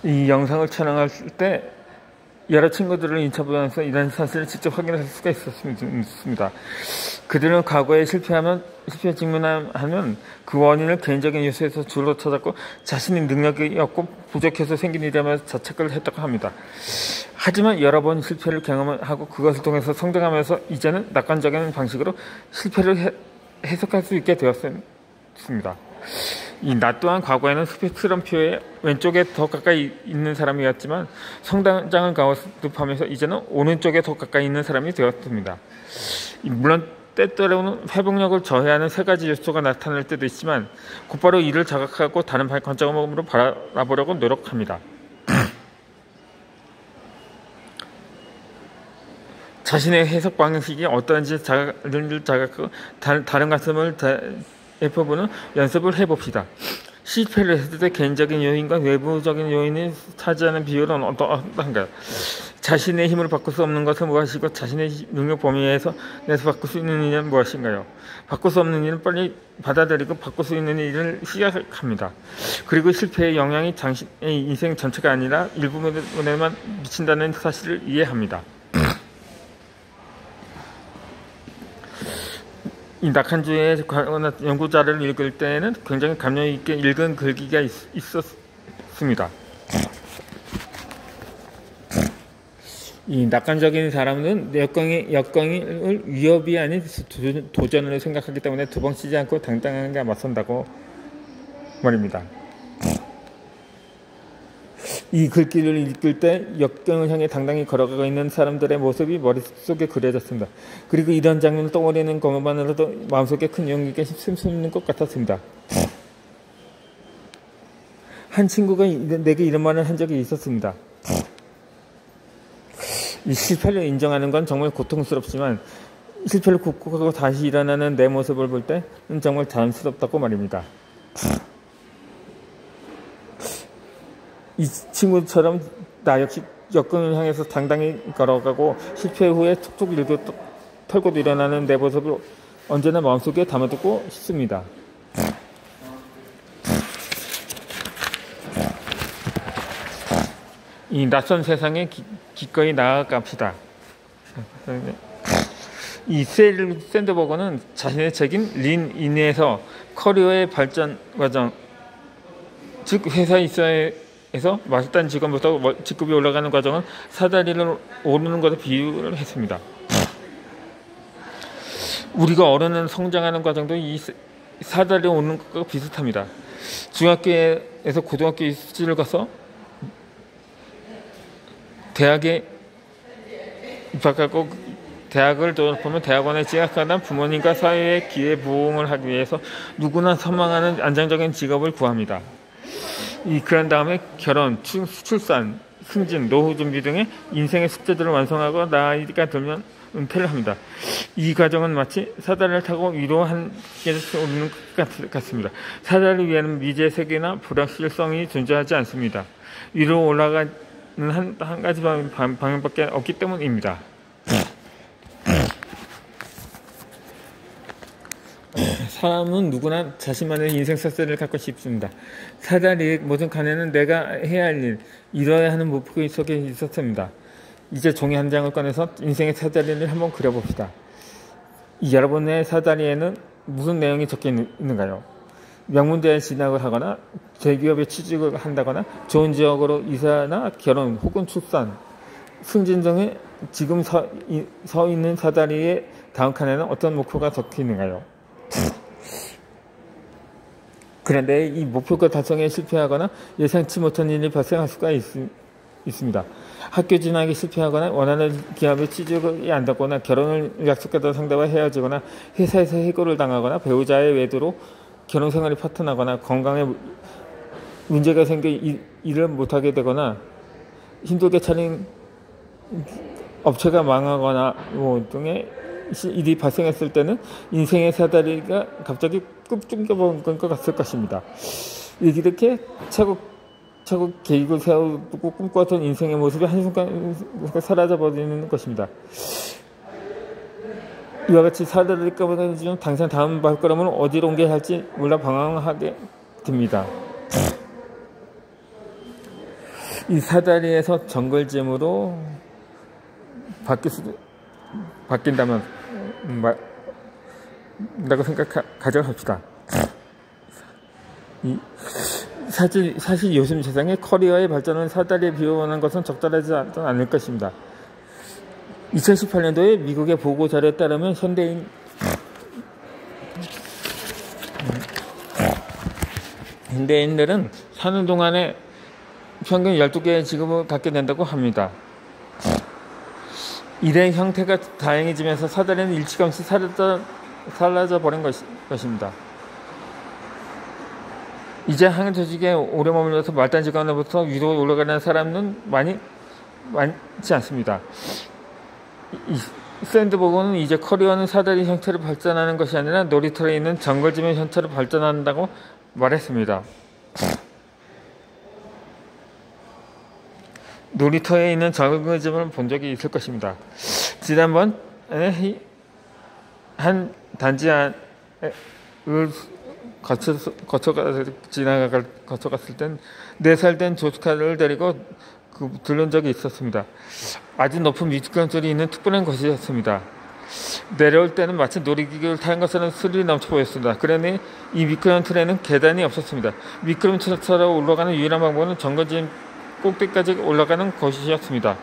이 영상을 촬영할 때 여러 친구들을 인터뷰하면서 이런 사실을 직접 확인할 수가 있습니다. 그들은 과거에 실패 직면하면 그 원인을 개인적인 요소에서 줄로 찾았고 자신의 능력이 없고 부족해서 생긴 일이라며 자책을 했다고 합니다. 하지만 여러 번 실패를 경험하고 그것을 통해서 성장하면서 이제는 낙관적인 방식으로 실패를 해석할 수 있게 되었습니다. 나 또한 과거에는 스펙트럼표의 왼쪽에 더 가까이 있는 사람이었지만 성장을 거듭하면서 이제는 오른쪽에 더 가까이 있는 사람이 되었습니다. 물론 때때로는 회복력을 저해하는 세 가지 요소가 나타날 때도 있지만 곧바로 이를 자각하고 다른 관점으로 바라보려고 노력합니다. 자신의 해석 방식이 어떠한지 자각하고 다른 관점을 F부는 연습을 해봅시다. 실패를 했을 때 개인적인 요인과 외부적인 요인이 차지하는 비율은 어떠한가요? 자신의 힘을 바꿀 수 없는 것은 무엇이고 자신의 능력 범위에서 내서 바꿀 수 있는 일은 무엇인가요? 바꿀 수 없는 일은 빨리 받아들이고 바꿀 수 있는 일을 시작합니다. 그리고 실패의 영향이 당신의 인생 전체가 아니라 일부분에만 미친다는 사실을 이해합니다. 이 낙한주의 연구자를 읽을 때는 굉장히 감명 있게 읽은 글귀가 있었습니다. 이 낙관적인 사람은 역경을 위협이 아닌 도전으로 생각하기 때문에 두방치지 않고 당당하게 맞선다고 말입니다. 이 글귀를 읽을 때 역경을 향해 당당히 걸어가고 있는 사람들의 모습이 머릿속에 그려졌습니다. 그리고 이런 장면을 떠올리는 것만으로도 마음속에 큰 용기가 휩쓸리는 것 같았습니다. 한 친구가 내게 이런 말을 한 적이 있었습니다. 이 실패를 인정하는 건 정말 고통스럽지만 실패를 극복하고 다시 일어나는 내 모습을 볼 때는 정말 자연스럽다고 말입니다. 이 친구처럼 나 역시 역경을 향해서 당당히 걸어가고 실패 후에 툭툭 털고 일어나는 내 모습을 언제나 마음속에 담아두고 싶습니다. 이 낯선 세상에 기꺼이 나아갑시다. 이 셀 샌드버거는 자신의 책인 린인에서 커리어의 발전 과정, 즉 회사 에서 맛있다는 직원부터 직급이 올라가는 과정은 사다리를 오르는 것에 비유를 했습니다. 우리가 어른은 성장하는 과정도 이 사다리를 오르는 것과 비슷합니다. 중학교에서 고등학교 입시를 가서 대학에 입학하고 대학을 졸업하면 대학원에 진학하는 부모님과 사회의 기회 부응을 하기 위해서 누구나 선망하는 안정적인 직업을 구합니다. 그런 다음에 결혼, 출산, 승진, 노후 준비 등의 인생의 숙제들을 완성하고 나이가 들면 은퇴를 합니다. 이 과정은 마치 사다리를 타고 위로 한 개씩 오르는 것 같습니다. 사다리 위에는 미지의 세계나 불확실성이 존재하지 않습니다. 위로 올라가는 한 가지 방향밖에 없기 때문입니다. 사람은 누구나 자신만의 인생 사슬을 갖고 싶습니다. 사다리의 모든 칸에는 내가 해야 할 일, 이뤄야 하는 목표가 속에 있었습니다. 이제 종이 한 장을 꺼내서 인생의 사다리를 한번 그려봅시다. 여러분의 사다리에는 무슨 내용이 적혀 있는가요? 명문대에 진학을 하거나 대기업에 취직을 한다거나 좋은 지역으로 이사나 결혼 혹은 출산, 승진 등의 지금 서 있는 사다리의 다음 칸에는 어떤 목표가 적혀 있는가요? 그런데 이 목표가 달성에 실패하거나 예상치 못한 일이 발생할 수가 있습니다. 학교 진학에 실패하거나 원하는 기업에 취직이 안 되거나 결혼을 약속했던 상대와 헤어지거나 회사에서 해고를 당하거나 배우자의 외도로 결혼생활이 파탄나거나 건강에 문제가 생겨 일을 못하게 되거나 힘들게 차린 업체가 망하거나 등의 일이 발생했을 때는 인생의 사다리가 갑자기 꾹 끊겨버린 것 같을 것입니다. 이렇게 차곡차곡 계획을 세우고 꿈꿔왔던 인생의 모습이 한순간 사라져버리는 것입니다. 이와 같이 사다리를 끊어지면 당장 다음 발걸음을 어디로 옮겨야 할지 몰라 방황하게 됩니다. 이 사다리에서 정글짐으로 바뀐다면 라고 가정합시다. 사실 요즘 세상에 커리어의 발전은 사다리에 비유하는 것은 적절하지 않을 것입니다. 2018년도에 미국의 보고 자료에 따르면 현대인들은 사는 동안에 평균 12개의 직업을 갖게 된다고 합니다. 일의 형태가 다양해지면서 사다리는 일찌감치 사라져 버린 것입니다. 이제 한 조직에 오래 머물러서 말단 직원으로부터 위로 올라가는 사람은 많지 않습니다. 샌드버그는 이제 커리어는 사다리 형태로 발전하는 것이 아니라 놀이터에 있는 정글짐의 형태로 발전한다고 말했습니다. 놀이터에 있는 정글짐을 본 적이 있을 것입니다. 지난번에 한 단지 안을 거쳐갔을 땐 4살 된 조스카를 데리고 들른 적이 있었습니다. 아주 높은 미끄럼틀이 있는 특별한 곳이었습니다. 내려올 때는 마치 놀이기구를 타는 것처럼 스릴이 넘쳐 보였습니다. 그러니 이 미끄럼틀에는 계단이 없었습니다. 미끄럼틀처럼 올라가는 유일한 방법은 정글짐 꼭대기까지 올라가는 것이었습니다.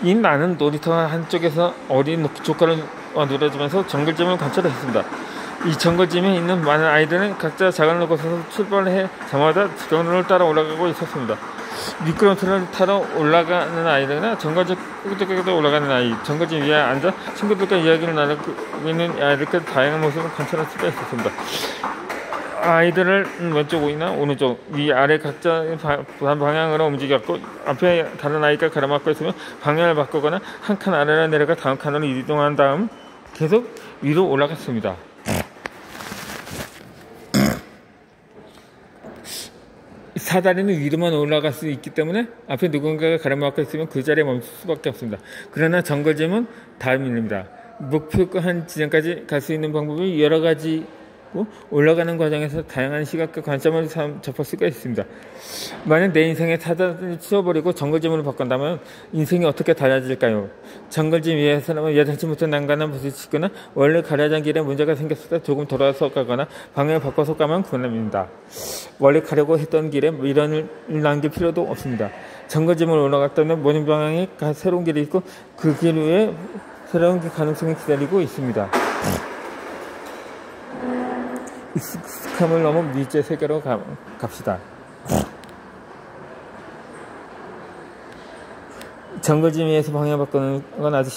이 나는 놀이터 한쪽에서 어린 조카를 놀아주면서 정글짐을 관찰했습니다. 이 정글짐에 있는 많은 아이들은 각자 작은 곳에서 출발해 저마다 경로를 따라 올라가고 있었습니다. 미끄럼틀을 타러 올라가는 아이들이나 정글짐 꼭대기까지 올라가는 아이, 정글짐 위에 앉아 친구들과 이야기를 나누고 있는 아이들까지 다양한 모습을 관찰할 수가 있었습니다. 아이들을 왼쪽이나 오른쪽, 위, 아래 각자 방향으로 움직였고 앞에 다른 아이가 가로막고 있으면 방향을 바꾸거나 한 칸 아래로 내려가 다음 칸으로 이동한 다음 계속 위로 올라갔습니다. 사다리는 위로만 올라갈 수 있기 때문에 앞에 누군가가 가로막고 있으면 그 자리에 멈출 수밖에 없습니다. 그러나 정글짐은 다릅니다. 목표한 지점까지 갈 수 있는 방법이 여러 가지 올라가는 과정에서 다양한 시각과 관점을 접할 수가 있습니다. 만약 내 인생에 사다리를 치워버리고 정글짐으로 바꾼다면 인생이 어떻게 달라질까요? 정글짐 위에 사람은 예상치부터 난간을 부딪히거나 원래 가려던 길에 문제가 생겼을 때 조금 돌아서 가거나 방향을 바꿔서 가면 그만입니다. 원래 가려고 했던 길에 미련을 남길 필요도 없습니다. 정글짐을 올라갔다면 모든 방향에 새로운 길이 있고 그 길 위에 새로운 가능성이 기다리고 있습니다. 익숙함을 넘어 미지의 세계로 갑시다. 정글짐 위에서 방향을 바꾸는 건 아주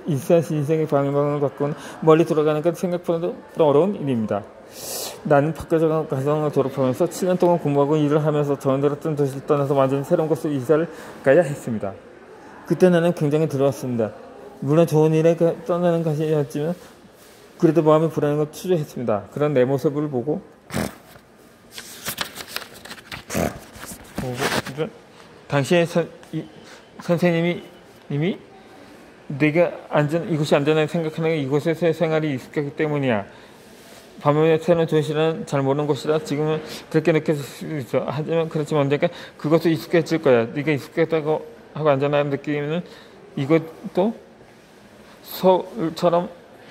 인생의 방향을 바꾸는 멀리 돌아가는 건 생각보다 어려운 일입니다. 나는 박교정 가정을 졸업하면서 7년 동안 공부하고 일을 하면서 전들었던 도시를 떠나서 완전히 새로운 곳으로 이사를 가야 했습니다. 그때 나는 굉장히 두려웠습니다. 물론 좋은 일에 떠나는 것이었지만 그래도 마음이 불안한 걸 추조했습니다. 그런 내 모습을 보고 당시에 선생님이 내가 이곳이 안전하게 생각하는 게 이곳에서의 생활이 익숙하기 때문이야. 밤에 새는 도시는 잘 모르는 곳이라 지금은 그렇게 느껴질 수 있어. 하지만 그렇지만 언젠가 그것도 익숙해질 거야. 네가 익숙했다고 하고 안전하게 느끼는 이것도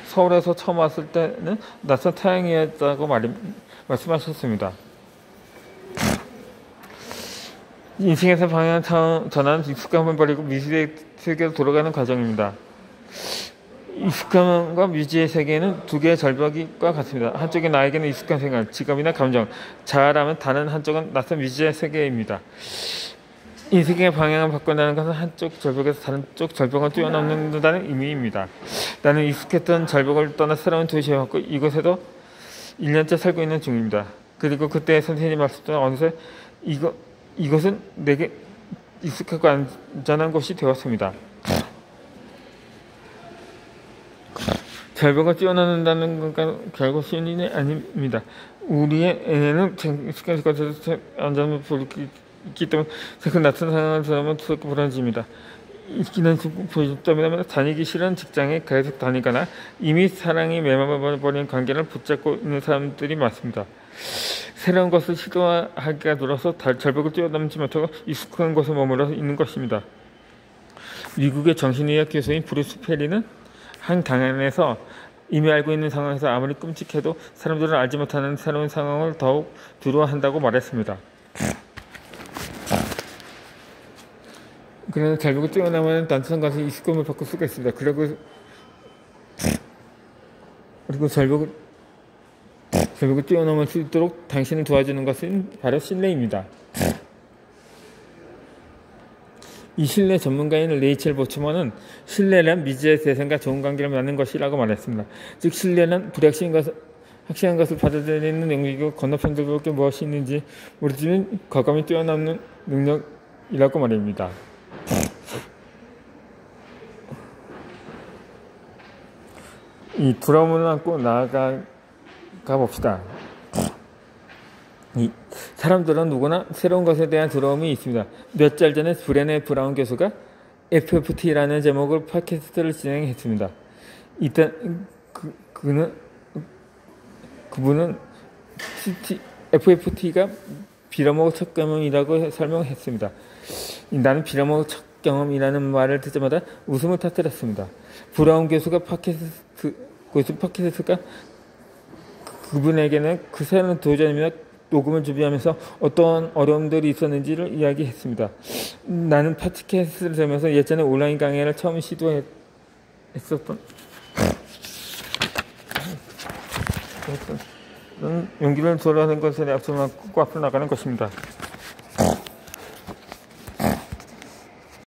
서울에서 처음 왔을 때는 낯선 타향이었다고 말씀하셨습니다. 인생에서 방향 전환은 익숙함을 버리고 미지의 세계로 돌아가는 과정입니다. 익숙함과 미지의 세계는 두 개의 절벽과 같습니다. 한쪽이 나에게는 익숙한 생활, 직업이나 감정, 자아라면 다른 한쪽은 낯선 미지의 세계입니다. 인생의 방향을 바꾼다는 것은 한쪽 절벽에서 다른 쪽 절벽을 뛰어넘는다는 의미입니다. 나는 익숙했던 절벽을 떠나 새로운 도시에 왔고 이곳에도 1년째 살고 있는 중입니다. 그리고 그때 선생님이 말씀하셨던 어느새 이것은 내게 익숙하고 안전한 곳이 되었습니다. 절벽을 뛰어넘는다는 건 결국 쉬운 일이 아닙니다. 우리의 애는 익숙한 곳에서 안전을 부르기 있기 때문에 그 낯선 상황을 들으면 두렵고 불안해집니다. 있기는 보여줬다면 다니기 싫은 직장에 계속 다니거나 이미 사랑이 맺어버린 관계를 붙잡고 있는 사람들이 많습니다. 새로운 것을 시도하기가 늘어서 절벽을 뛰어넘지 못하고 익숙한 곳에 머물러 있는 것입니다. 미국의 정신의학 교수인 브루스 페리는 한 강연에서 이미 알고 있는 상황에서 아무리 끔찍해도 사람들은 알지 못하는 새로운 상황을 더욱 두려워한다고 말했습니다. 그러나 절벽을 뛰어넘으면 단순한 것을 익숙함을 바꿀 수가 있습니다. 그리고 절벽을 뛰어넘을 수 있도록 당신을 도와주는 것은 바로 신뢰입니다. 이 신뢰 전문가인 레이첼 보츠먼은 신뢰란 미지의 대상과 좋은 관계를 맺는 것이라고 말했습니다. 즉 신뢰는 확실한 것을 받아들이는 능력이고 건너편들밖에 무엇이 있는지 모르지만 과감히 뛰어넘는 능력이라고 말입니다. 이 두려움을 안고 나아가 봅시다. 사람들은 누구나 새로운 것에 대한 두려움이 있습니다. 몇 달 전에 브레네 브라운 교수가 FFT라는 제목으로 팟캐스트를 진행했습니다. 이때 그분은 FFT가 빌어먹을 첫 경험이라고 설명했습니다. 나는 빌어먹을 첫 경험이라는 말을 듣자마자 웃음을 터뜨렸습니다. 브라운 교수가 팟캐스트가 그분에게는 그 새로운 도전이며 녹음을 준비하면서 어떤 어려움들이 있었는지를 이야기했습니다. 나는 팟캐스트를 들으면서 예전에 온라인 강의를 처음 시도했었던 용기를 조절하는 것에 앞서 나가는 것입니다.